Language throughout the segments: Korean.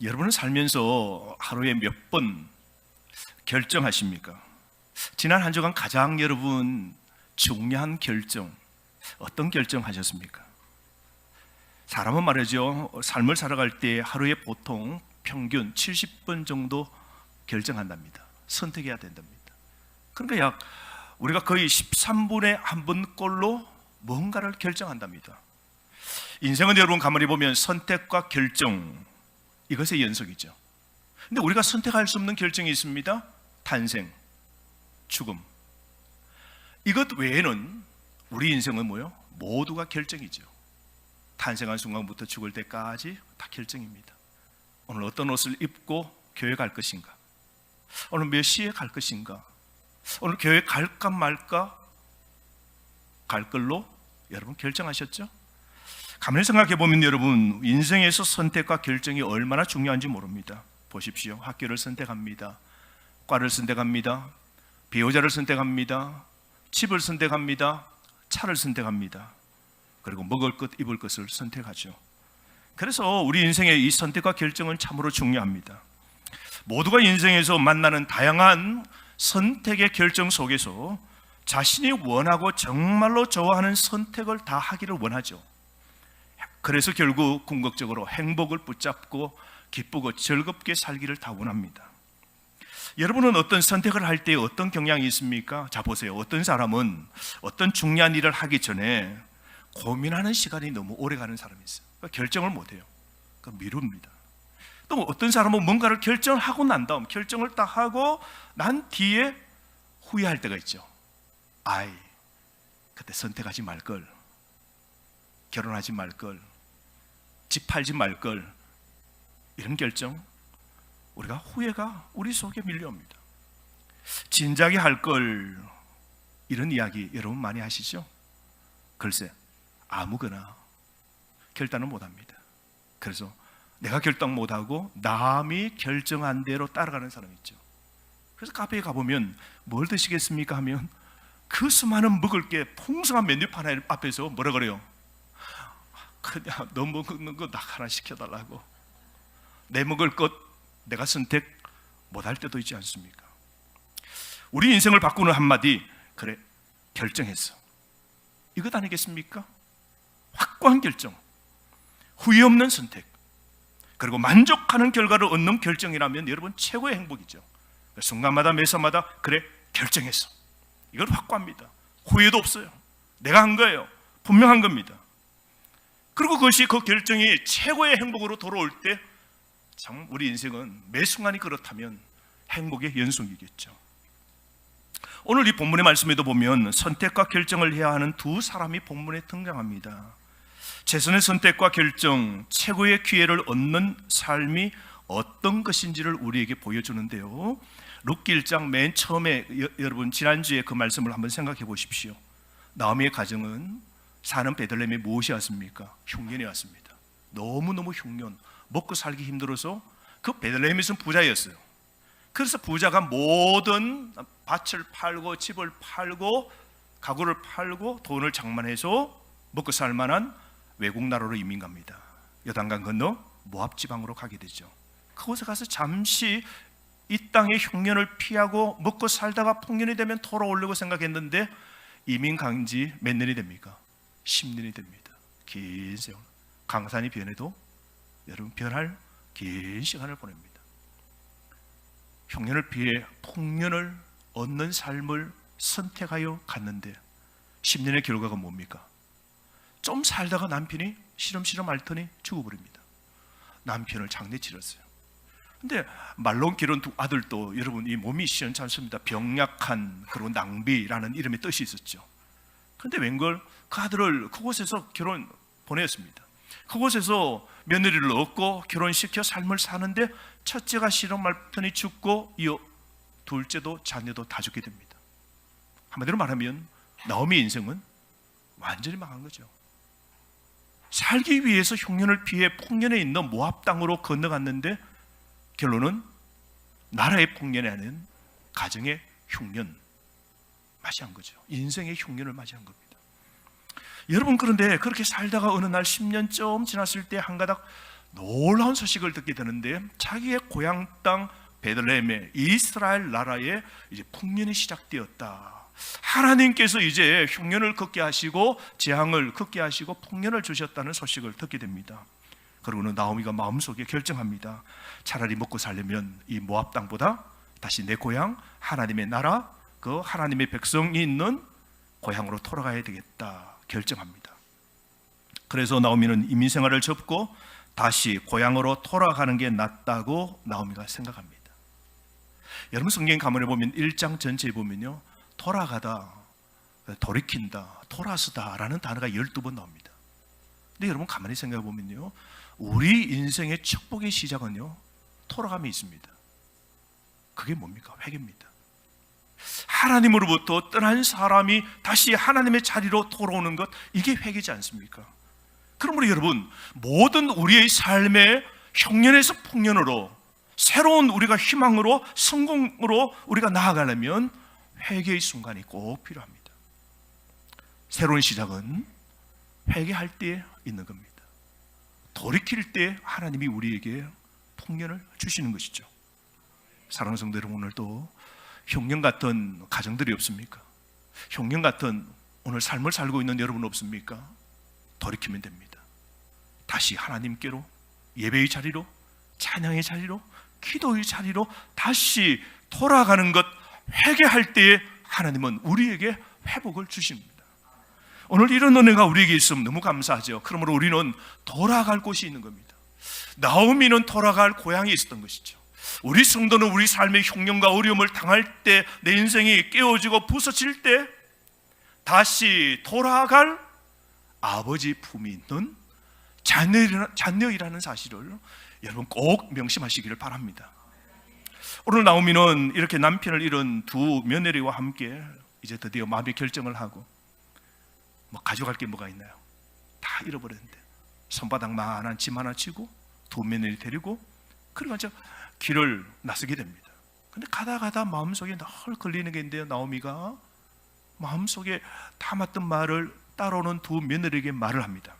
여러분은 살면서 하루에 몇 번 결정하십니까? 지난 한 주간 가장 여러분 중요한 결정, 어떤 결정하셨습니까? 사람은 말이죠, 삶을 살아갈 때 하루에 보통 평균 70번 정도 결정한답니다. 선택해야 된답니다. 그러니까 약 우리가 거의 13분의 1번 꼴로 뭔가를 결정한답니다. 인생은 여러분 가만히 보면 선택과 결정, 이것의 연속이죠. 근데 우리가 선택할 수 없는 결정이 있습니다. 탄생, 죽음. 이것 외에는 우리 인생은 뭐요? 모두가 결정이죠. 탄생한 순간부터 죽을 때까지 다 결정입니다. 오늘 어떤 옷을 입고 교회 갈 것인가? 오늘 몇 시에 갈 것인가? 오늘 교회 갈까 말까? 갈 걸로 여러분 결정하셨죠? 가만히 생각해 보면 여러분 인생에서 선택과 결정이 얼마나 중요한지 모릅니다. 보십시오. 학교를 선택합니다. 과를 선택합니다. 배우자를 선택합니다. 집을 선택합니다. 차를 선택합니다. 그리고 먹을 것, 입을 것을 선택하죠. 그래서 우리 인생의 이 선택과 결정은 참으로 중요합니다. 모두가 인생에서 만나는 다양한 선택의 결정 속에서 자신이 원하고 정말로 좋아하는 선택을 다 하기를 원하죠. 그래서 결국 궁극적으로 행복을 붙잡고 기쁘고 즐겁게 살기를 다 원합니다. 여러분은 어떤 선택을 할 때 어떤 경향이 있습니까? 자 보세요. 어떤 사람은 어떤 중요한 일을 하기 전에 고민하는 시간이 너무 오래 가는 사람이 있어요. 그러니까 결정을 못해요. 그러니까 미룹니다. 또 어떤 사람은 뭔가를 결정하고 난 다음 결정을 딱 하고 난 뒤에 후회할 때가 있죠. 아이, 그때 선택하지 말걸, 결혼하지 말걸, 집 팔지 말걸, 이런 결정, 우리가 후회가 우리 속에 밀려옵니다. 진작에 할걸, 이런 이야기 여러분 많이 하시죠? 글쎄, 아무거나 결단을 못합니다. 그래서 내가 결정 못하고 남이 결정한 대로 따라가는 사람이 있죠. 그래서 카페에 가보면 뭘 드시겠습니까 하면 그 수많은 먹을 게 풍성한 메뉴판 앞에서 뭐라 그래요? 그냥 너 먹는 거 나 하나 시켜달라고. 내 먹을 것 내가 선택 못할 때도 있지 않습니까? 우리 인생을 바꾸는 한마디, 그래, 결정했어. 이것 아니겠습니까? 확고한 결정, 후회 없는 선택, 그리고 만족하는 결과를 얻는 결정이라면 여러분 최고의 행복이죠. 순간마다 매사마다 그래, 결정했어. 이걸 확고합니다. 후회도 없어요. 내가 한 거예요. 분명한 겁니다. 그리고 그것이 그 결정이 최고의 행복으로 돌아올 때 참 우리 인생은 매 순간이 그렇다면 행복의 연속이겠죠. 오늘 이 본문의 말씀에도 보면 선택과 결정을 해야 하는 두 사람이 본문에 등장합니다. 최선의 선택과 결정, 최고의 기회를 얻는 삶이 어떤 것인지를 우리에게 보여주는데요. 룻기 1장 맨 처음에 여러분 지난주에 그 말씀을 한번 생각해 보십시오. 나오미의 가정은 사는 베들레헴에 무엇이 왔습니까? 흉년이 왔습니다. 너무너무 흉년, 먹고 살기 힘들어서 그 베들레헴에서는 부자였어요. 그래서 부자가 모든 밭을 팔고 집을 팔고 가구를 팔고 돈을 장만해서 먹고 살 만한 외국 나라로 이민 갑니다. 요단강 건너 모압 지방으로 가게 되죠. 그곳에 가서 잠시 이 땅의 흉년을 피하고 먹고 살다가 풍년이 되면 돌아오려고 생각했는데 이민 간 지 몇 년이 됩니까? 10년이 됩니다. 긴 세월. 강산이 변해도 여러분 변할 긴 시간을 보냅니다. 흉년을 피해 풍년을 얻는 삶을 선택하여 갔는데 10년의 결과가 뭡니까? 좀 살다가 남편이 시름시름 앓더니 죽어버립니다. 남편을 장례 치렀어요. 근데 말론 기른 두 아들도 여러분 이 몸이 시원찮습니다. 병약한 그리고 낭비라는 이름의 뜻이 있었죠. 그런데 웬걸 그 아들을 그곳에서 결혼 보냈습니다. 그곳에서 며느리를 얻고 결혼시켜 삶을 사는데 첫째가 시름 앓더니 죽고 이어 둘째도 자녀도 다 죽게 됩니다. 한마디로 말하면 나오미의 인생은 완전히 망한 거죠. 살기 위해서 흉년을 피해 풍년에 있는 모압 땅으로 건너갔는데 결론은 나라의 풍년이 아닌 가정의 흉년 맞이한 거죠. 인생의 흉년을 맞이한 겁니다. 여러분, 그런데 그렇게 살다가 어느 날 10년 좀 지났을 때 한 가닥 놀라운 소식을 듣게 되는데 자기의 고향 땅 베들레헴의 이스라엘 나라에 이제 풍년이 시작되었다. 하나님께서 이제 흉년을 걷게 하시고 재앙을 걷게 하시고 풍년을 주셨다는 소식을 듣게 됩니다. 그러고는 나오미가 마음속에 결정합니다. 차라리 먹고 살려면 이 모압 땅보다 다시 내 고향 하나님의 나라, 그 하나님의 백성이 있는 고향으로 돌아가야 되겠다 결정합니다. 그래서 나오미는 이민 생활을 접고 다시 고향으로 돌아가는 게 낫다고 나오미가 생각합니다. 여러분 성경 가문에 보면 1장 전체에 보면요, 돌아가다, 돌이킨다, 돌아서다 라는 단어가 12번 나옵니다. 근데 여러분 가만히 생각해 보면요, 우리 인생의 축복의 시작은요 돌아감이 있습니다. 그게 뭡니까? 회개입니다. 하나님으로부터 떠난 사람이 다시 하나님의 자리로 돌아오는 것, 이게 회개지 않습니까? 그러므로 여러분, 모든 우리의 삶의 흉년에서 풍년으로 새로운 우리가 희망으로 성공으로 우리가 나아가려면 회개의 순간이 꼭 필요합니다. 새로운 시작은 회개할 때 있는 겁니다. 돌이킬 때 하나님이 우리에게 풍년을 주시는 것이죠. 사랑하는 성도 여러분, 오늘도 흉년 같은 가정들이 없습니까? 흉년 같은 오늘 삶을 살고 있는 여러분 없습니까? 돌이키면 됩니다. 다시 하나님께로, 예배의 자리로, 찬양의 자리로, 기도의 자리로 다시 돌아가는 것, 회개할 때에 하나님은 우리에게 회복을 주십니다. 오늘 이런 은혜가 우리에게 있으면 너무 감사하죠. 그러므로 우리는 돌아갈 곳이 있는 겁니다. 나오미는 돌아갈 고향이 있었던 것이죠. 우리 성도는 우리 삶의 흉년과 어려움을 당할 때, 내 인생이 깨어지고 부서질 때 다시 돌아갈 아버지 품이 있는 자녀이라는 사실을 여러분 꼭 명심하시기를 바랍니다. 오늘 나오미는 이렇게 남편을 잃은 두 며느리와 함께 이제 드디어 마음의 결정을 하고, 뭐 가져갈 게 뭐가 있나요? 다 잃어버렸는데 손바닥만한 짐 하나 치고 두 며느리 데리고 그리고 이제 길을 나서게 됩니다. 근데 가다 마음속에 늘 걸리는 게 있는데요, 나오미가 마음속에 담았던 말을 따라오는 두 며느리에게 말을 합니다.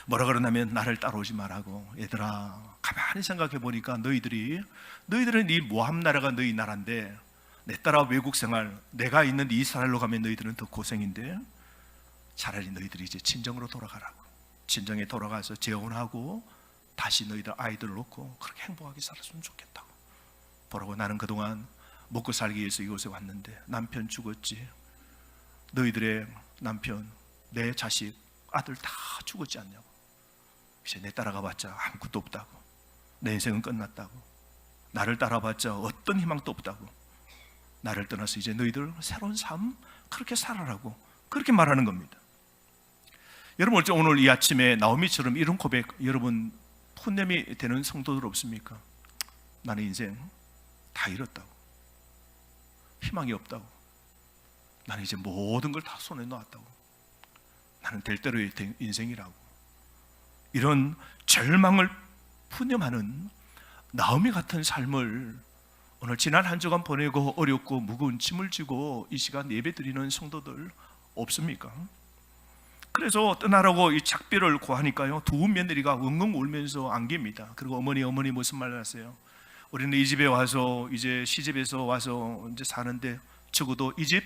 뭐라 그러냐면, 나를 따라오지 말라고. 얘들아, 가만히 생각해 보니까 너희들은 이 모압 나라가 너희 나라인데 내 따라 외국 생활, 내가 있는 이스라엘로 가면 너희들은 더 고생인데 차라리 너희들이 이제 친정으로 돌아가라고. 친정에 돌아가서 재혼하고 다시 너희들 아이들 놓고 그렇게 행복하게 살았으면 좋겠다고. 보라고, 나는 그동안 먹고 살기 위해서 이곳에 왔는데 남편 죽었지, 너희들의 남편, 내 자식, 아들 다 죽었지 않냐고. 이제 내 따라가봤자 아무것도 없다고. 내 인생은 끝났다고. 나를 따라봤자 어떤 희망도 없다고. 나를 떠나서 이제 너희들 새로운 삶 그렇게 살아라고, 그렇게 말하는 겁니다. 여러분, 오늘 이 아침에 나오미처럼 이런 고백, 여러분 풋냄이 되는 성도들 없습니까? 나는 인생 다 잃었다고, 희망이 없다고, 나는 이제 모든 걸 다 손에 놓았다고, 나는 될 대로의 인생이라고, 이런 절망을 푸념하는 나오미 같은 삶을 오늘 지난 한 주간 보내고 어렵고 무거운 짐을 지고 이 시간 예배드리는 성도들 없습니까? 그래서 떠나라고 이 작별을 구하니까요, 두 며느리가 엉엉 울면서 안깁니다. 그리고 어머니 무슨 말을 하세요? 우리는 이 집에 와서 이제 시집에서 와서 이제 사는데 적어도 이 집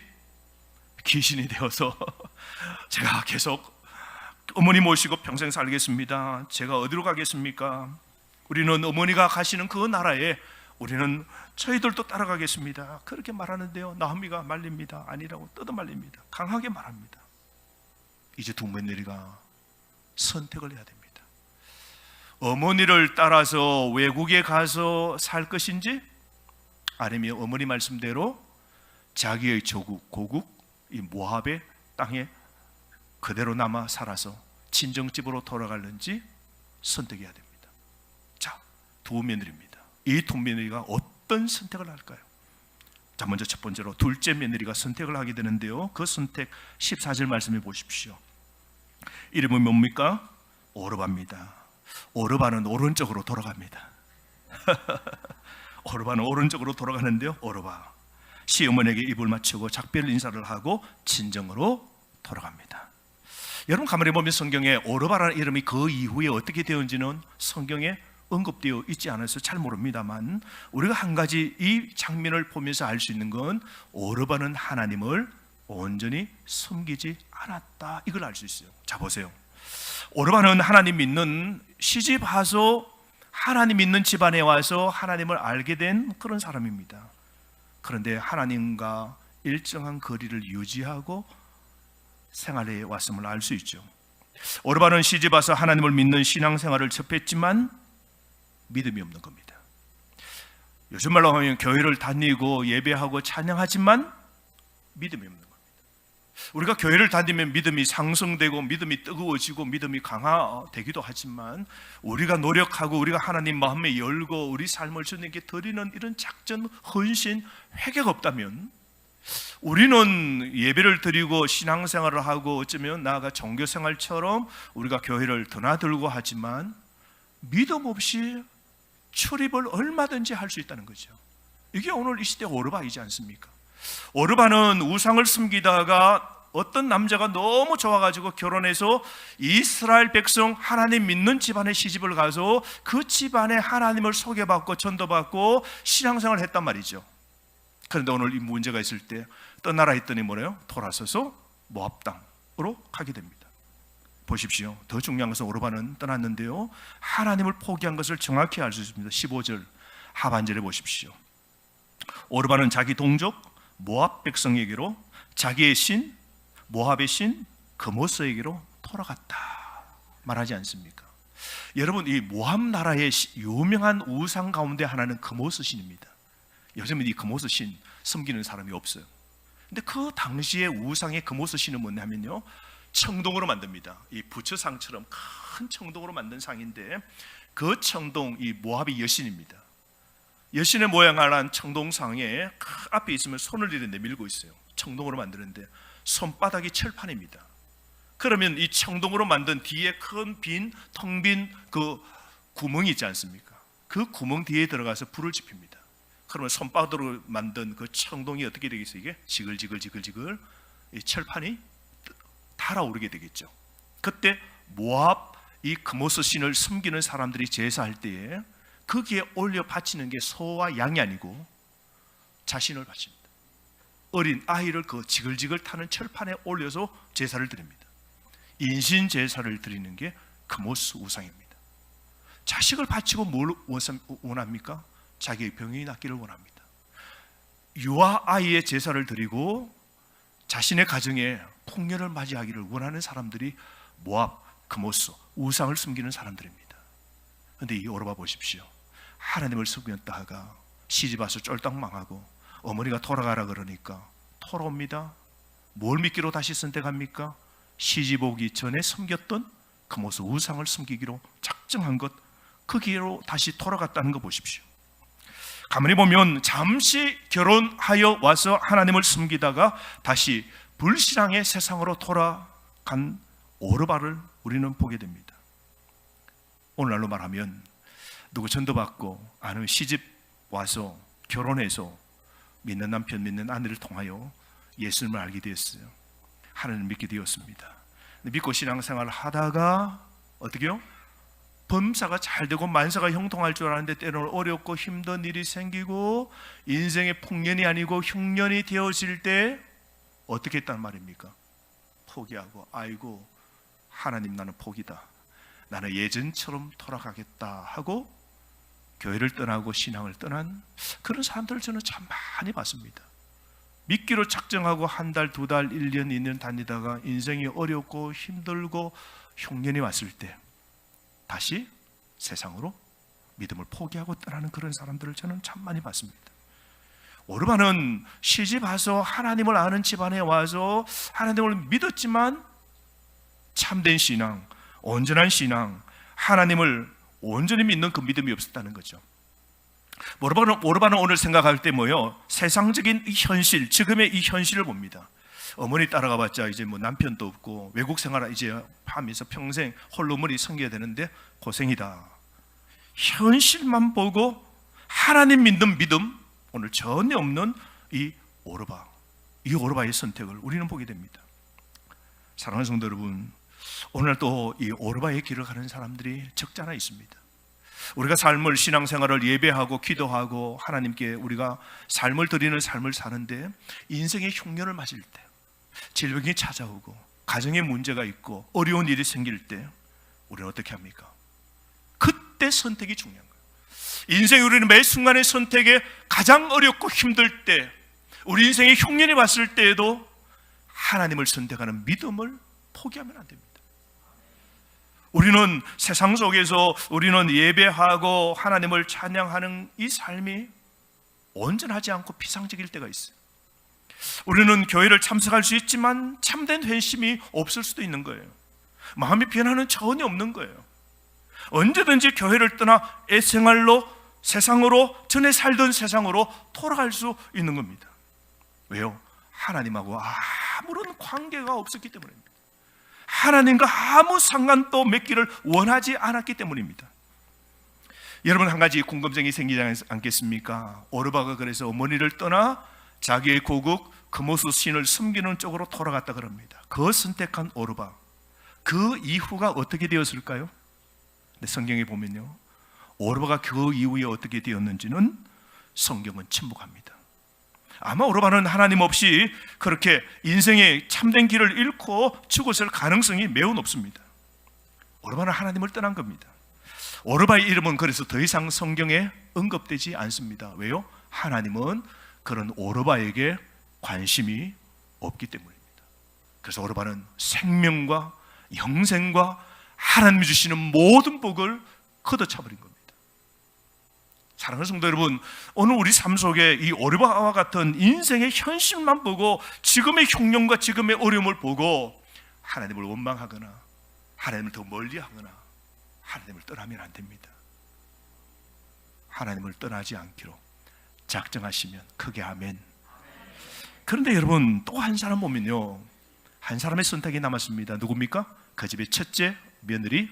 귀신이 되어서 제가 계속 어머니 모시고 평생 살겠습니다. 제가 어디로 가겠습니까? 우리는 어머니가 가시는 그 나라에 우리는 저희들도 따라가겠습니다. 그렇게 말하는데요, 나오미가 말립니다. 아니라고 뜯어 말립니다. 강하게 말합니다. 이제 두 며느리가 선택을 해야 됩니다. 어머니를 따라서 외국에 가서 살 것인지, 아니면 어머니 말씀대로 자기의 조국, 고국, 이 모압의 땅에 그대로 남아 살아서 친정집으로 돌아갈는지 선택해야 됩니다. 자, 두 며느리입니다. 이 두 며느리가 어떤 선택을 할까요? 자, 먼저 첫 번째로 둘째 며느리가 선택을 하게 되는데요, 그 선택 14절 말씀해 보십시오. 이름은 뭡니까? 오르바입니다. 오르바는 오른쪽으로 돌아갑니다. 오르바는 오른쪽으로 돌아가는데요, 오르바 시어머니에게 입을 맞추고 작별 인사를 하고 친정으로 돌아갑니다. 여러분 가만히 보면 성경에 오르바라는 이름이 그 이후에 어떻게 되었는지는 성경에 언급되어 있지 않아서 잘 모릅니다만, 우리가 한 가지 이 장면을 보면서 알 수 있는 건 오르바는 하나님을 온전히 섬기지 않았다, 이걸 알 수 있어요. 자 보세요. 오르바는 하나님 믿는, 시집 와서 하나님 믿는 집안에 와서 하나님을 알게 된 그런 사람입니다. 그런데 하나님과 일정한 거리를 유지하고 생활해 왔음을 알 수 있죠. 오르바는 시집 와서 하나님을 믿는 신앙생활을 접했지만 믿음이 없는 겁니다. 요즘 말로 하면 교회를 다니고 예배하고 찬양하지만 믿음이 없는 겁니다. 우리가 교회를 다니면 믿음이 상승되고 믿음이 뜨거워지고 믿음이 강화되기도 하지만, 우리가 노력하고 우리가 하나님 마음에 열고 우리 삶을 주님께 드리는 이런 작전, 헌신, 회개가 없다면, 우리는 예배를 드리고 신앙생활을 하고 어쩌면 나아가 종교생활처럼 우리가 교회를 드나들고 하지만 믿음 없이 출입을 얼마든지 할 수 있다는 거죠. 이게 오늘 이 시대 오르바이지 않습니까? 오르바는 우상을 숨기다가 어떤 남자가 너무 좋아가지고 결혼해서 이스라엘 백성 하나님 믿는 집안에 시집을 가서 그 집안에 하나님을 소개받고 전도받고 신앙생활을 했단 말이죠. 그런데 오늘 이 문제가 있을 때 떠나라 했더니 뭐래요? 돌아서서 모압 땅으로 가게 됩니다. 보십시오. 더 중요한 것은 오르바는 떠났는데요, 하나님을 포기한 것을 정확히 알 수 있습니다. 15절 하반절에 보십시오. 오르바는 자기 동족 모압 백성에게로, 자기의 신 모압의 신 그모스에게로 돌아갔다 말하지 않습니까? 여러분, 이 모압 나라의 유명한 우상 가운데 하나는 그모스 신입니다. 요즘은 이 그모스 신 섬기는 사람이 없어요. 근데 그 당시의 우상의 그모스 신은 뭐냐면요, 청동으로 만듭니다. 이 부처상처럼 큰 청동으로 만든 상인데, 그 청동, 이 모압의 여신입니다. 여신의 모양을 한 청동상에 앞에 있으면 손을 이렇게 내밀고 있어요. 청동으로 만드는데 손바닥이 철판입니다. 그러면 이 청동으로 만든 뒤에 큰 텅 빈 그 구멍이 있지 않습니까? 그 구멍 뒤에 들어가서 불을 지핍니다. 그러면 손바닥으로 만든 그 청동이 어떻게 되겠어요? 이게 지글지글 이 철판이 달아오르게 되겠죠. 그때 모압 이 그모스 신을 섬기는 사람들이 제사할 때에 거기에 올려 바치는 게 소와 양이 아니고 자신을 바칩니다. 어린 아이를 그 지글지글 타는 철판에 올려서 제사를 드립니다. 인신 제사를 드리는 게 그모스 우상입니다. 자식을 바치고 뭘 원합니까? 자기의 병이 낫기를 원합니다. 유아 아이의 제사를 드리고 자신의 가정에 풍년을 맞이하기를 원하는 사람들이 모압, 그모스, 우상을 숨기는 사람들입니다. 그런데 이 오르바 보십시오. 하나님을 숨겼다가 시집 와서 쫄딱 망하고 어머니가 돌아가라 그러니까 돌아옵니다. 뭘 믿기로 다시 선택합니까? 시집 오기 전에 숨겼던 그모스 우상을 숨기기로 작정한 것, 그 길로 다시 돌아갔다는 거 보십시오. 가만히 보면 잠시 결혼하여 와서 하나님을 숨기다가 다시 불신앙의 세상으로 돌아간 오르바를 우리는 보게 됩니다. 오늘날로 말하면 누구 전도받고 아는 시집 와서 결혼해서 믿는 남편 믿는 아내를 통하여 예수님을 알게 되었어요. 하나님을 믿게 되었습니다. 믿고 신앙생활을 하다가 어떻게요? 범사가 잘 되고 만사가 형통할 줄 알았는데 때로는 어렵고 힘든 일이 생기고 인생의 풍년이 아니고 흉년이 되어질 때 어떻게 했단 말입니까? 포기하고 아이고 하나님 나는 포기다, 나는 예전처럼 돌아가겠다 하고 교회를 떠나고 신앙을 떠난 그런 사람들을 저는 참 많이 봤습니다. 믿기로 작정하고 한 달, 두 달, 1년, 2년 다니다가 인생이 어렵고 힘들고 흉년이 왔을 때 다시 세상으로 믿음을 포기하고 떠나는 그런 사람들을 저는 참 많이 봤습니다. 오르바는 시집 와서 하나님을 아는 집안에 와서 하나님을 믿었지만 참된 신앙, 온전한 신앙, 하나님을 온전히 믿는 그 믿음이 없었다는 거죠. 오르바는 오늘 생각할 때 뭐요? 세상적인 이 현실, 지금의 이 현실을 봅니다. 어머니 따라가봤자 이제 뭐 남편도 없고 외국 생활 이제 하면서 평생 홀로머리 섬겨야 되는데 고생이다. 현실만 보고 하나님 믿는 믿음 오늘 전혀 없는 이 오르바의 선택을 우리는 보게 됩니다. 사랑하는 성도 여러분, 오늘 또 이 오르바의 길을 가는 사람들이 적잖아 있습니다. 우리가 삶을, 신앙생활을 예배하고 기도하고 하나님께 우리가 삶을 드리는 삶을 사는데 인생의 흉년을 맞을 때, 질병이 찾아오고 가정에 문제가 있고 어려운 일이 생길 때 우리는 어떻게 합니까? 그때 선택이 중요한 거예요. 인생에 우리는 매 순간의 선택에 가장 어렵고 힘들 때, 우리 인생의 흉년이 왔을 때에도 하나님을 선택하는 믿음을 포기하면 안 됩니다. 우리는 세상 속에서 우리는 예배하고 하나님을 찬양하는 이 삶이 온전하지 않고 피상적일 때가 있어요. 우리는 교회를 참석할 수 있지만 참된 회심이 없을 수도 있는 거예요. 마음의 변화는 전혀 없는 거예요. 언제든지 교회를 떠나 애생활로, 세상으로, 전에 살던 세상으로 돌아갈 수 있는 겁니다. 왜요? 하나님하고 아무런 관계가 없었기 때문입니다. 하나님과 아무 상관도 맺기를 원하지 않았기 때문입니다. 여러분, 한 가지 궁금증이 생기지 않겠습니까? 오르바가 그래서 어머니를 떠나 자기의 고국 그모스 신을 숨기는 쪽으로 돌아갔다 그럽니다. 그 선택한 오르바, 그 이후가 어떻게 되었을까요? 성경에 보면요, 오르바가 그 이후에 어떻게 되었는지는 성경은 침묵합니다. 아마 오르바는 하나님 없이 그렇게 인생의 참된 길을 잃고 죽었을 가능성이 매우 높습니다. 오르바는 하나님을 떠난 겁니다. 오르바의 이름은 그래서 더 이상 성경에 언급되지 않습니다. 왜요? 하나님은 그런 오르바에게 관심이 없기 때문입니다. 그래서 오르바는 생명과 영생과 하나님이 주시는 모든 복을 걷어차버린 겁니다. 사랑하는 성도 여러분, 오늘 우리 삶 속에 이 오르바와 같은 인생의 현실만 보고 지금의 흉년과 지금의 어려움을 보고 하나님을 원망하거나 하나님을 더 멀리하거나 하나님을 떠나면 안 됩니다. 하나님을 떠나지 않기로 작정하시면 크게 아멘. 그런데 여러분, 또 한 사람 보면요, 한 사람의 선택이 남았습니다. 누굽니까? 그 집의 첫째 며느리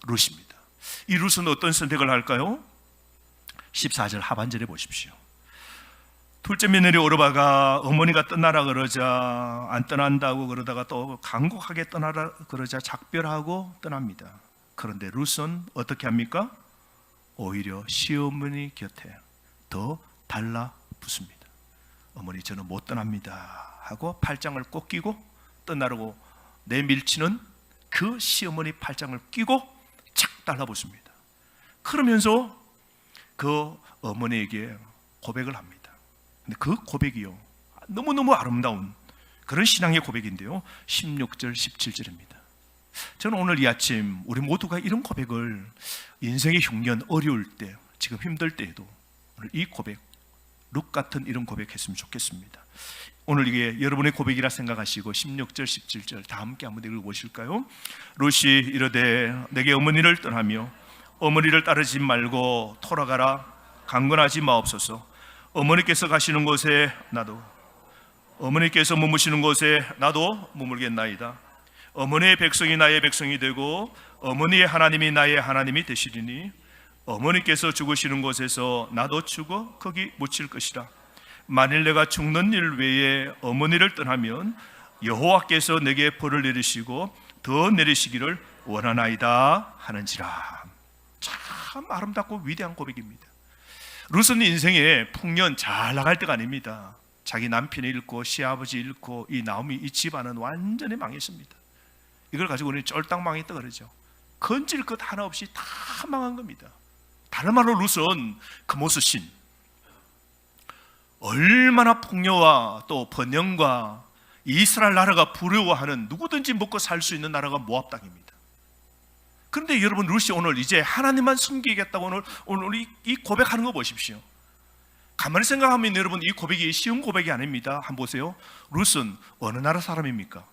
룻입니다. 이 룻은 어떤 선택을 할까요? 14절 하반절에 보십시오. 둘째 며느리 오르바가 어머니가 떠나라 그러자 안 떠난다고 그러다가 또 간곡하게 떠나라 그러자 작별하고 떠납니다. 그런데 룻은 어떻게 합니까? 오히려 시어머니 곁에 더 달라붙습니다. 어머니, 저는 못 떠납니다 하고 팔짱을 꼭 끼고 떠나려고 내밀치는 그 시어머니 팔짱을 끼고 착 달라붙습니다. 그러면서 그 어머니에게 고백을 합니다. 근데 그 고백이요, 너무너무 아름다운 그런 신앙의 고백인데요, 16절 17절입니다. 저는 오늘 이 아침 우리 모두가 이런 고백을, 인생의 흉년, 어려울 때, 지금 힘들 때에도 오늘 이 고백, 룻 같은 이런 고백했으면 좋겠습니다. 오늘 이게 여러분의 고백이라 생각하시고 16절 17절 다 함께 한번 읽어보실까요? 룻이 이르되 내게 어머니를 떠나며 어머니를 따르지 말고 돌아가라. 강건하지 마옵소서. 어머니께서 가시는 곳에 나도, 어머니께서 머무시는 곳에 나도 머물겠나이다. 어머니의 백성이 나의 백성이 되고 어머니의 하나님이 나의 하나님이 되시리니 어머니께서 죽으시는 곳에서 나도 죽어 거기 묻힐 것이라. 만일 내가 죽는 일 외에 어머니를 떠나면 여호와께서 내게 벌을 내리시고 더 내리시기를 원하나이다 하는지라. 참 아름답고 위대한 고백입니다. 룻은 인생에 풍년 잘 나갈 때가 아닙니다. 자기 남편이 잃고 시아버지 잃고 이 나오미 이 집안은 완전히 망했습니다. 이걸 가지고 우리는 쫄딱 망했다 그러죠. 건질 것 하나 없이 다 망한 겁니다. 다른 말로 룻은 그모스 신, 얼마나 풍요와 또 번영과 이스라엘 나라가 부러워하는, 누구든지 먹고 살 수 있는 나라가 모압 땅입니다. 그런데 여러분, 룻이 오늘 이제 하나님만 섬기겠다고 오늘 이 고백하는 거 보십시오. 가만히 생각하면 여러분, 이 고백이 쉬운 고백이 아닙니다. 한번 보세요. 룻은 어느 나라 사람입니까?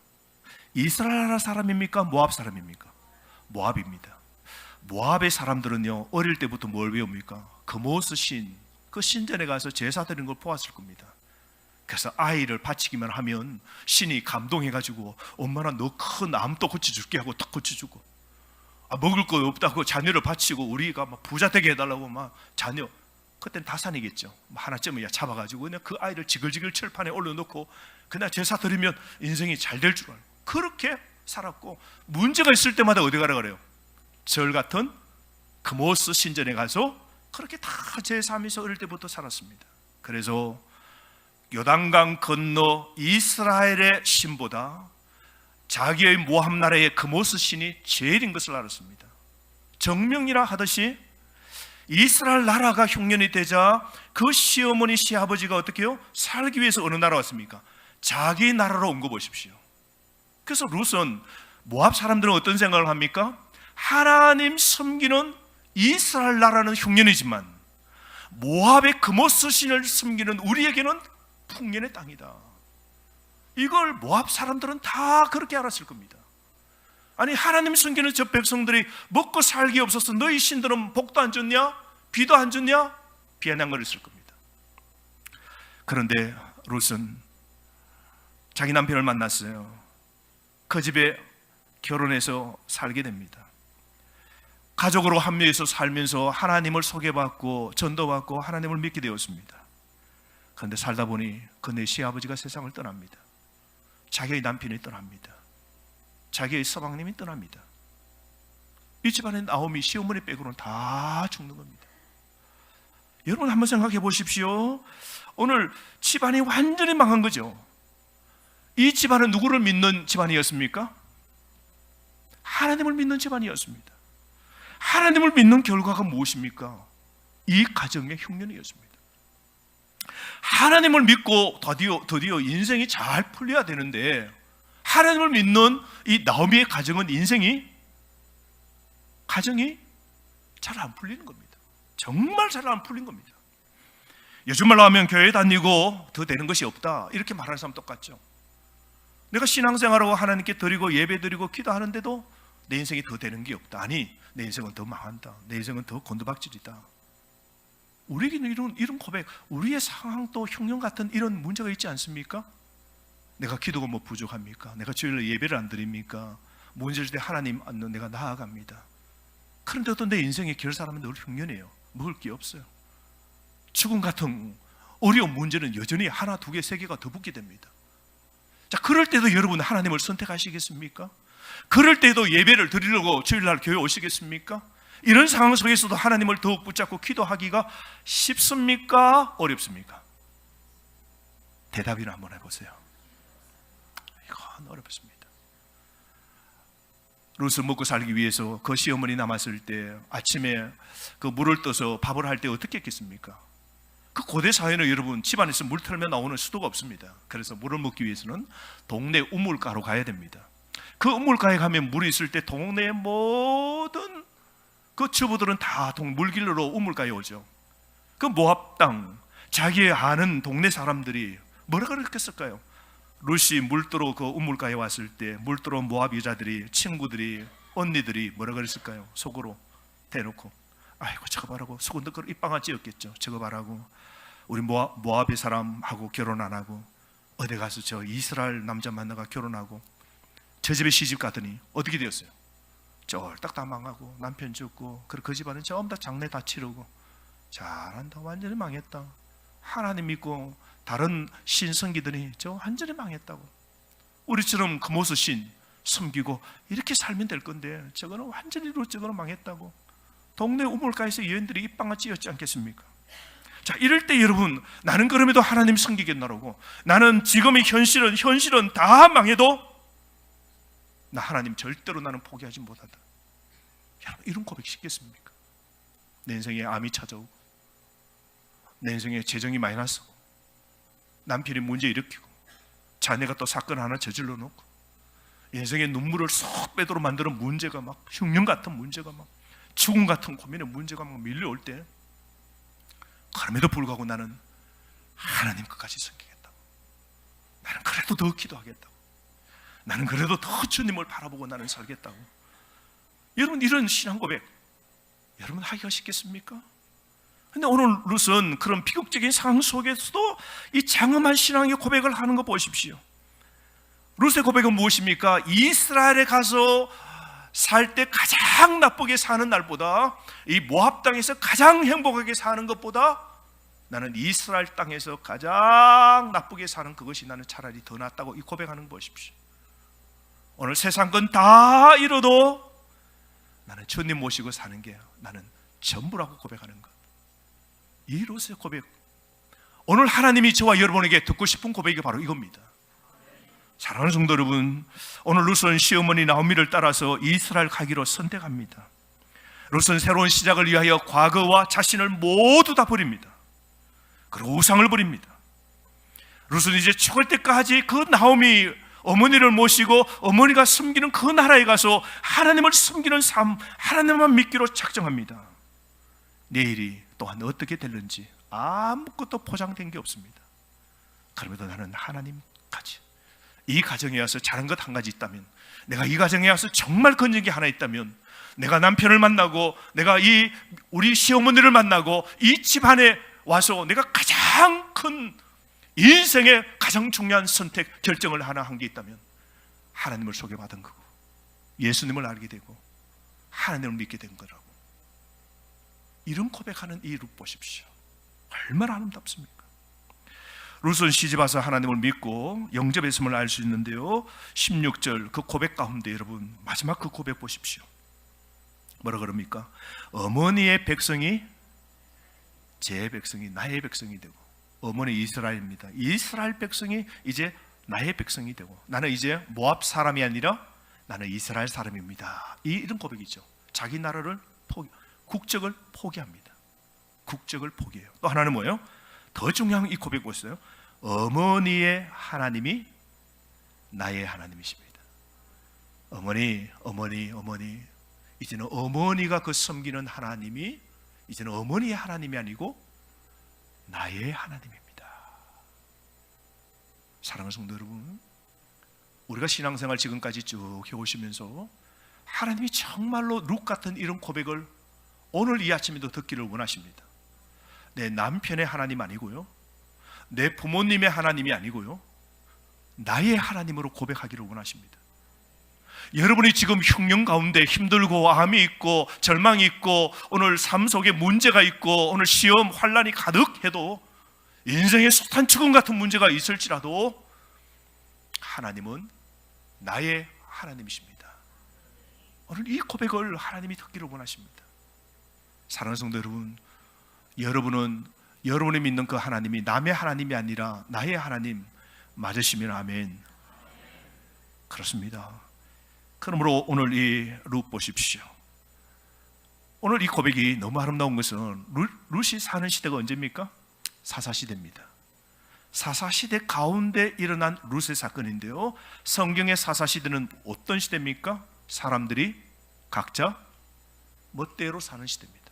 이스라엘 나라 사람입니까? 모압 사람입니까? 모압입니다. 모압의 사람들은요, 어릴 때부터 뭘 배웁니까? 그모스 신, 그 신전에 가서 제사 드리는 걸 보았을 겁니다. 그래서 아이를 바치기만 하면 신이 감동해가지고 엄마나 너 큰 암도 고쳐줄게 하고 딱 고쳐주고, 먹을 거 없다고 자녀를 바치고 우리가 막 부자 되게 해달라고 막 자녀, 그때는 다산이겠죠. 하나쯤은 잡아가지고 그냥 그 아이를 지글지글 철판에 올려놓고 그냥 제사 드리면 인생이 잘 될 줄 알고 그렇게 살았고, 문제가 있을 때마다 어디 가라 그래요? 절 같은 그모스 신전에 가서 그렇게 다 제사하면서 어릴 때부터 살았습니다. 그래서 요단강 건너 이스라엘의 신보다 자기의 모압 나라의 그모스 신이 제일인 것을 알았습니다. 정명이라 하듯이 이스라엘 나라가 흉년이 되자 그 시어머니 시아버지가 어떻게 해요? 살기 위해서 어느 나라 왔습니까? 자기 나라로 온 거 보십시오. 그래서 룻은 모압 사람들은 어떤 생각을 합니까? 하나님 섬기는 이스라엘 나라는 흉년이지만 모압의 그모스 신을 섬기는 우리에게는 풍년의 땅이다. 이걸 모압 사람들은 다 그렇게 알았을 겁니다. 아니, 하나님 섬기는 저 백성들이 먹고 살기 없어서 너희 신들은 복도 안 줬냐? 비도 안 줬냐? 비아냥거렸을 겁니다. 그런데 룻은 자기 남편을 만났어요. 그 집에 결혼해서 살게 됩니다. 가족으로 합류해서 살면서 하나님을 소개받고 전도받고 하나님을 믿게 되었습니다. 그런데 살다 보니 그네 시아버지가 세상을 떠납니다. 자기의 남편이 떠납니다. 자기의 서방님이 떠납니다. 이 집안에 나오미 시어머니 빼고는 다 죽는 겁니다. 여러분 한번 생각해 보십시오. 오늘 집안이 완전히 망한 거죠. 이 집안은 누구를 믿는 집안이었습니까? 하나님을 믿는 집안이었습니다. 하나님을 믿는 결과가 무엇입니까? 이 가정의 흉년이었습니다. 하나님을 믿고 드디어 인생이 잘 풀려야 되는데, 하나님을 믿는 이 나오미의 가정은 가정이 잘 안 풀리는 겁니다. 정말 잘 안 풀린 겁니다. 요즘 말로 하면 교회 다니고 더 되는 것이 없다, 이렇게 말하는 사람 똑같죠. 내가 신앙생활하고 하나님께 드리고 예배 드리고 기도하는데도 내 인생이 더 되는 게 없다. 아니, 내 인생은 더 망한다. 내 인생은 더 곤두박질이다. 우리에게는 이런 고백, 우리의 상황도 흉년 같은 이런 문제가 있지 않습니까? 내가 기도가 뭐 부족합니까? 내가 주일날 예배를 안 드립니까? 문제일 때 하나님 안는 내가 나아갑니다. 그런데도 내 인생의 결사람은 늘 흉년이에요. 먹을 게 없어요. 죽음 같은 어려운 문제는 여전히 하나, 두 개, 세 개가 더 붙게 됩니다. 자, 그럴 때도 여러분 하나님을 선택하시겠습니까? 그럴 때도 예배를 드리려고 주일날 교회 오시겠습니까? 이런 상황 속에서도 하나님을 더욱 붙잡고 기도하기가 쉽습니까? 어렵습니까? 대답이나 한번 해보세요. 이건 어렵습니다. 룻을 먹고 살기 위해서 그 시어머니 남았을 때 아침에 그 물을 떠서 밥을 할 때 어떻게 했겠습니까? 그 고대 사회는 여러분 집안에서 물 틀면 나오는 수도가 없습니다. 그래서 물을 먹기 위해서는 동네 우물가로 가야 됩니다. 그 우물가에 가면 물이 있을 때 동네의 모든 그 주부들은 다 물길로 우물가에 오죠. 그 모압 땅, 자기의 아는 동네 사람들이 뭐라 그랬겠을까요? 룻이 물도로 그 우물가에 왔을 때 물도로 모압 여자들이, 친구들이, 언니들이 뭐라 그랬을까요? 속으로 대놓고 아이고 저거 봐라고, 수건덕거려 입방아 찧었겠죠. 저거 봐라고, 우리 모압의 사람하고 결혼 안 하고 어디 가서 저 이스라엘 남자 만나가 결혼하고 저 집에 시집 가더니 어떻게 되었어요? 쫄딱 다 망하고 남편 죽고, 그 집안은 전부 다 장례 다 치르고, 잘한다, 완전히 망했다. 하나님 믿고 다른 신 섬기더니 저 완전히 망했다고. 우리처럼 그모스 신 섬기고 이렇게 살면 될 건데 저거는 완전히 저거는 망했다고. 동네 우물가에서 여인들이 입방아 찧었지 않겠습니까? 자, 이럴 때 여러분, 나는 그럼에도 하나님 섬기겠나라고, 나는 지금의 현실은 다 망해도 나 하나님 절대로 나는 포기하지 못한다. 여러분, 이런 고백 쉽겠습니까? 내 인생에 암이 찾아오고, 내 인생에 재정이 마이너스고, 남편이 문제 일으키고, 자네가 또 사건 하나 저질러 놓고, 인생에 눈물을 쏙 빼도록 만드는 문제가 막, 흉년 같은 문제가 막, 죽음 같은 고민의 문제가 막 밀려올 때, 그럼에도 불구하고 나는 하나님 끝까지 섬기겠다고, 나는 그래도 더 기도하겠다고, 나는 그래도 더 주님을 바라보고 나는 살겠다고. 여러분, 이런 신앙 고백 여러분 하기가 쉽겠습니까? 근데 오늘 룻은 그런 비극적인 상황 속에서도 이 장엄한 신앙의 고백을 하는 거 보십시오. 룻의 고백은 무엇입니까? 이스라엘에 가서 살 때 가장 나쁘게 사는 날보다, 이 모압 땅에서 가장 행복하게 사는 것보다, 나는 이스라엘 땅에서 가장 나쁘게 사는 그것이 나는 차라리 더 낫다고 이 고백하는 거 보십시오. 오늘 세상 건 다 잃어도 나는 주님 모시고 사는 게 나는 전부라고 고백하는 것. 이 룻의 고백, 오늘 하나님이 저와 여러분에게 듣고 싶은 고백이 바로 이겁니다. 사랑하는 성도 여러분, 오늘 룻은 시어머니 나오미를 따라서 이스라엘 가기로 선택합니다. 룻은 새로운 시작을 위하여 과거와 자신을 모두 다 버립니다. 그리고 우상을 버립니다. 룻은 이제 죽을 때까지 그 나오미 어머니를 모시고 어머니가 섬기는 그 나라에 가서 하나님을 섬기는 삶, 하나님만 믿기로 작정합니다. 내일이 또한 어떻게 될는지 아무것도 포장된 게 없습니다. 그럼에도 나는 하나님까지, 이 가정에 와서 잘한 것 한 가지 있다면, 내가 이 가정에 와서 정말 건진 게 하나 있다면, 내가 남편을 만나고 내가 우리 시어머니를 만나고 이 집안에 와서 내가 가장 큰 인생의 가장 중요한 선택, 결정을 하나 한 게 있다면 하나님을 소개받은 거고 예수님을 알게 되고 하나님을 믿게 된 거라고. 이런 고백하는 이 룻 보십시오. 얼마나 아름답습니까? 룻은 시집 와서 하나님을 믿고 영접했음을 알 수 있는데요, 16절 그 고백 가운데 여러분 마지막 그 고백 보십시오. 뭐라 그럽니까? 어머니의 백성이 제 백성이 나의 백성이 되고, 어머니 이스라엘입니다. 이스라엘 백성이 이제 나의 백성이 되고, 나는 이제 모압 사람이 아니라 나는 이스라엘 사람입니다. 이런 고백이죠. 자기 나라를 국적을 포기합니다. 국적을 포기해요. 또 하나는 뭐예요? 더 중요한 이 고백 보세요. 어머니의 하나님이 나의 하나님이십니다. 어머니 이제는 어머니가 그 섬기는 하나님이 이제는 어머니의 하나님이 아니고 나의 하나님입니다. 사랑하는 성도 여러분, 우리가 신앙생활 지금까지 쭉 해오시면서 하나님이 정말로 룻 같은 이런 고백을 오늘 이 아침에도 듣기를 원하십니다. 내 남편의 하나님 아니고요, 내 부모님의 하나님이 아니고요, 나의 하나님으로 고백하기를 원하십니다. 여러분이 지금 흉년 가운데 힘들고 암이 있고 절망이 있고 오늘 삶 속에 문제가 있고 오늘 시험 환난이 가득해도 인생의 숱한 죽음 같은 문제가 있을지라도 하나님은 나의 하나님이십니다. 오늘 이 고백을 하나님이 듣기를 원하십니다. 사랑하는 성도 여러분, 여러분은 여러분이 믿는 그 하나님이 남의 하나님이 아니라 나의 하나님 맞으시면 아멘. 그렇습니다. 그러므로 오늘 이 룻 보십시오. 오늘 이 고백이 너무 아름다운 것은 룻이 사는 시대가 언제입니까? 사사시대입니다. 사사시대 가운데 일어난 룻의 사건인데요, 성경의 사사시대는 어떤 시대입니까? 사람들이 각자 멋대로 사는 시대입니다.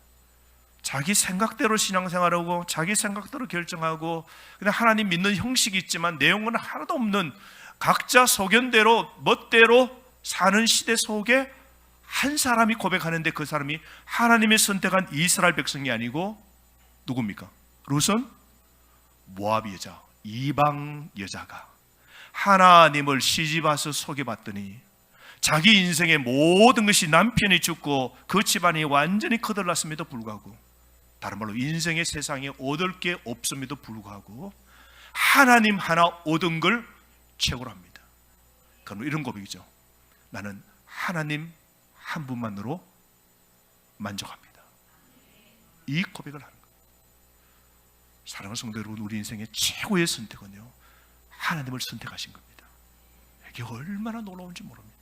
자기 생각대로 신앙생활하고 자기 생각대로 결정하고 그냥 하나님 믿는 형식이 있지만 내용은 하나도 없는 각자 소견대로 멋대로 사는 시대 속에 한 사람이 고백하는데 그 사람이 하나님의 선택한 이스라엘 백성이 아니고 누굽니까? 룻은 모압 여자, 이방 여자가 하나님을 시집와서 소개받더니 자기 인생의 모든 것이 남편이 죽고 그 집안이 완전히 거덜났음에도 불구하고, 다른 말로 인생의 세상에 얻을 게 없음에도 불구하고 하나님 하나 얻은 걸 최고로 합니다. 그럼 이런 고백이죠. 나는 하나님 한 분만으로 만족합니다. 이 고백을 하는 거예요. 사랑하는 성도 여러분, 우리 인생의 최고의 선택은요, 하나님을 선택하신 겁니다. 이게 얼마나 놀라운지 모릅니다.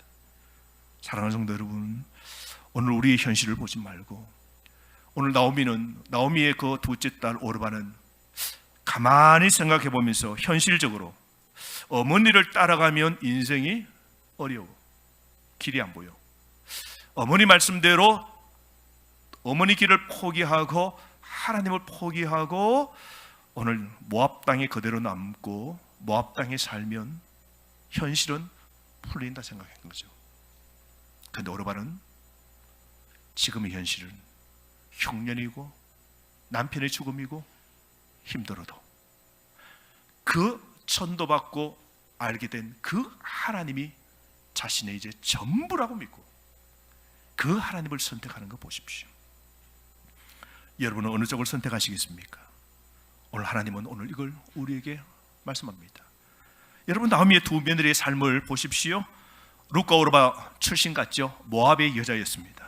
사랑하는 성도 여러분, 오늘 우리의 현실을 보지 말고 오늘 나오미의 그 둘째 딸 오르바는 가만히 생각해 보면서 현실적으로 어머니를 따라가면 인생이 어려워, 길이 안 보여. 어머니 말씀대로 어머니 길을 포기하고 하나님을 포기하고 오늘 모압 땅에 그대로 남고 모압 땅에 살면 현실은 풀린다 생각한 거죠. 그런데 오르바는 지금의 현실은 흉년이고 남편의 죽음이고 힘들어도 그 천도받고 알게 된 그 하나님이 자신의 이제 전부라고 믿고 그 하나님을 선택하는 거 보십시오. 여러분은 어느 쪽을 선택하시겠습니까? 오늘 하나님은 오늘 이걸 우리에게 말씀합니다. 여러분, 나오미의 두 며느리의 삶을 보십시오. 룻과 오르바 출신 같죠? 모압의 여자였습니다.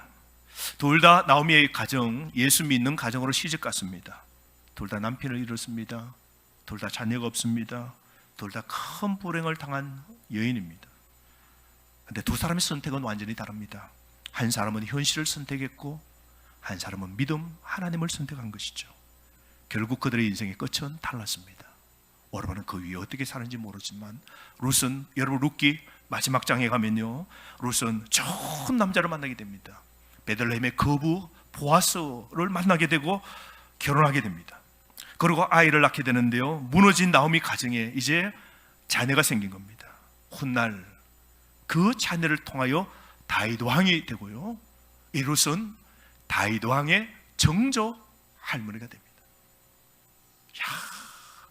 둘 다 나오미의 가정, 예수 믿는 가정으로 시집 갔습니다. 둘 다 남편을 잃었습니다. 둘 다 자녀가 없습니다. 둘 다 큰 불행을 당한 여인입니다. 근데 두 사람의 선택은 완전히 다릅니다. 한 사람은 현실을 선택했고 한 사람은 믿음, 하나님을 선택한 것이죠. 결국 그들의 인생의 끝은 달랐습니다. 오르바는 그 위에 어떻게 사는지 모르지만 룻은, 여러분 룻기 마지막 장에 가면요, 룻은 좋은 남자를 만나게 됩니다. 베들레헴의 거부 보아스를 만나게 되고 결혼하게 됩니다. 그리고 아이를 낳게 되는데요, 무너진 나오미 가정에 이제 자녀가 생긴 겁니다. 훗날 그 자녀를 통하여 다윗 왕이 되고요, 이 룻은 다윗 왕의 정조 할머니가 됩니다. 야,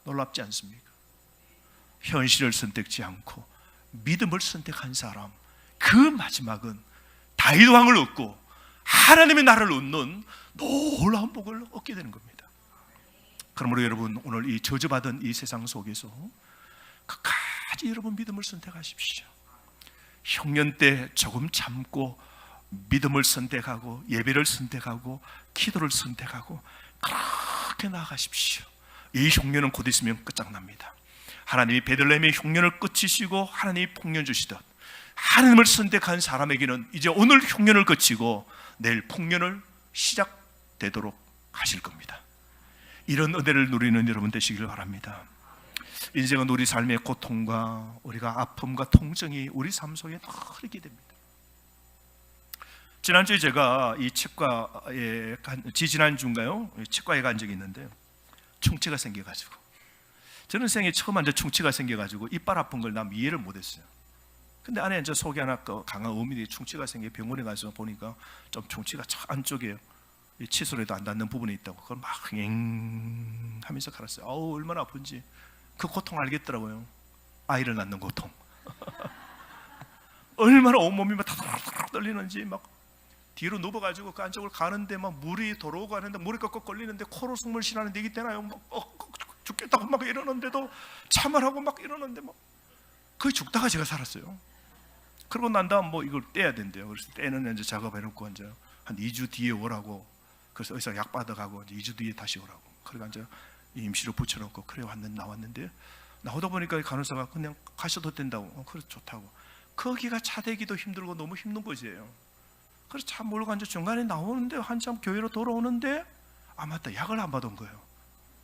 놀랍지 않습니까? 현실을 선택지 않고 믿음을 선택한 사람, 그 마지막은 다윗 왕을 얻고 하나님의 나라를 얻는 놀라운 복을 얻게 되는 겁니다. 그러므로 여러분, 오늘 이 저주받은 이 세상 속에서 끝까지 여러분 믿음을 선택하십시오. 흉년 때 조금 참고 믿음을 선택하고 예배를 선택하고 기도를 선택하고 그렇게 나아가십시오. 이 흉년은 곧 있으면 끝장납니다. 하나님이 베들레헴의 흉년을 끝이시고 하나님이 풍년 주시듯 하나님을 선택한 사람에게는 이제 오늘 흉년을 거치고 내일 풍년을 시작되도록 하실 겁니다. 이런 은혜를 누리는 여러분 되시길 바랍니다. 인생은 우리 삶의 고통과 우리가 아픔과 통증이 우리 삶 속에 늘 있게 됩니다. 지난주에 제가 이 치과에 지지난주인가요? 치과에 간 적이 있는데 충치가 생겨가지고, 저는 생애 처음 앉아 충치가 생겨가지고 이빨 아픈 걸 난 이해를 못했어요. 근데 안에 이제 속에 하나 강한 어머니 충치가 생겨 병원에 가서 보니까 좀 충치가 안쪽에 칫솔에도 안 닿는 부분에 있다고. 그걸 막 하면서 갈았어요. 아우, 얼마나 아픈지 그 고통 알겠더라고요. 아이를 낳는 고통. 얼마나 온몸이 막 타닥타닥 떨리는지, 막 뒤로 누워가지고 그 안쪽을 가는데 막 물이 들어오고 하는데 물이 꺽꺽 걸리는데 코로 숨을 쉬라는데 이게 되나요? 막 죽겠다고 막 이러는데도 참을 하고 막 이러는데 막 거의 죽다가 제가 살았어요. 그러고 난 다음 뭐 이걸 떼야 된대요. 그래서 떼는 이제 작업해놓고 이제 한 2주 뒤에 오라고. 그래서 의사 약 받아가고 이제 2주 뒤에 다시 오라고. 그러니까 이제 임시로 붙여놓고 그래 나왔는데, 나오다 보니까 간호사가 그냥 가셔도 된다고. 그래서 좋다고. 거기가 차대기도 힘들고 너무 힘든 곳이에요. 그래서 차 몰고 이제 중간에 나오는데 한참 교회로 돌아오는데, 아 맞다, 약을 안 받은 거예요.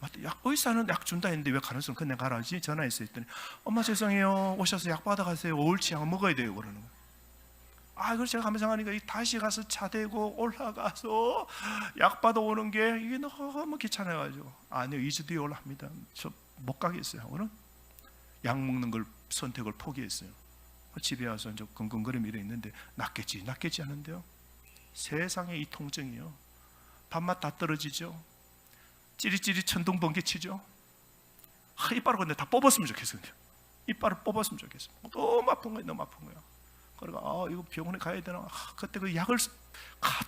맞다, 의사는 약 준다 했는데 왜 간호사는 그냥 가라지? 전화했어요. 했더니 엄마 죄송해요, 오셔서 약 받아가세요. 5일치 약 먹어야 돼요. 그러는 거예요. 아, 그래서 제가 가면서 하니까 다시 가서 차 대고 올라가서 약 받아오는 게 이게 너무 귀찮아가지고, 아니요, 2주 뒤에 올라갑니다. 저 못 가겠어요. 오늘 약 먹는 걸 선택을 포기했어요. 집에 와서 이제 근근거리며 이래 있는데 낫겠지 하는데요, 세상에 이 통증이요, 밥맛 다 떨어지죠. 찌릿찌릿 천둥 번개 치죠. 이빨을 근데 다 뽑았으면 좋겠어요. 이빨을 뽑았으면 좋겠어요. 너무 아픈 거예요. 너무 아픈 거예요. 그러니까 이거 병원에 가야 되나? 그때 그 약을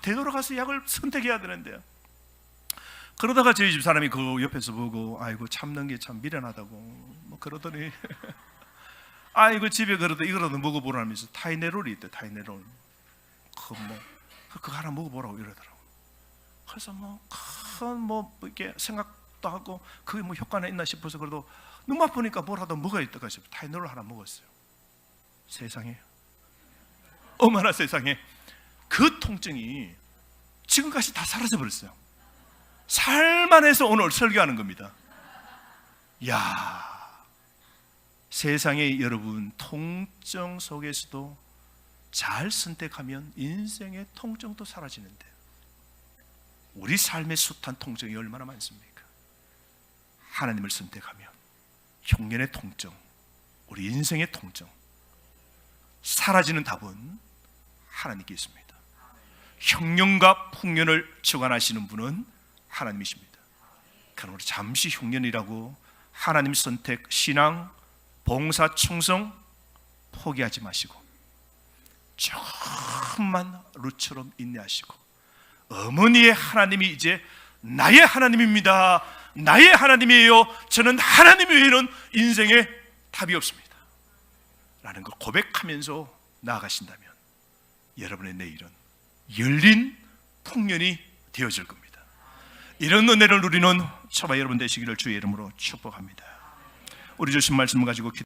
되돌아가서 약을 선택해야 되는데, 그러다가 저희 집 사람이 그 옆에서 보고 아이고 참는 게 참 미련하다고 뭐 그러더니 아이고 집에 그러다 이거라도 먹어보라면서 타이네롤이 있대. 타이네롤 그거 하나 먹어보라고 이러더라고. 그래서 뭐 이렇게 생각도 하고 그게 뭐 효과나 있나 싶어서 그래도 너무 아프니까 뭐라도 먹어야 될까 싶어 타이네롤 하나 먹었어요. 세상에, 어머나 세상에, 그 통증이 지금까지 다 사라져 버렸어요. 살만해서 오늘 설교하는 겁니다. 야, 세상에 여러분, 통증 속에서도 잘 선택하면 인생의 통증도 사라지는데, 우리 삶의 숱한 통증이 얼마나 많습니까? 하나님을 선택하면 흉년의 통증, 우리 인생의 통증 사라지는 답은 하나님께 있습니다. 흉년과 풍년을 주관하시는 분은 하나님이십니다. 그러므로 잠시 흉년이라고 하나님 선택, 신앙, 봉사, 충성 포기하지 마시고 조금만 룻처럼 인내하시고, 어머니의 하나님이 이제 나의 하나님입니다, 나의 하나님이에요, 저는 하나님 외에는 인생에 답이 없습니다 라는 걸 고백하면서 나아가신다면 여러분의 내일은 열린 풍년이 되어질 겁니다. 이런 은혜를 누리는 저와 여러분 되시기를 주의 이름으로 축복합니다. 우리 주신 말씀을 가지고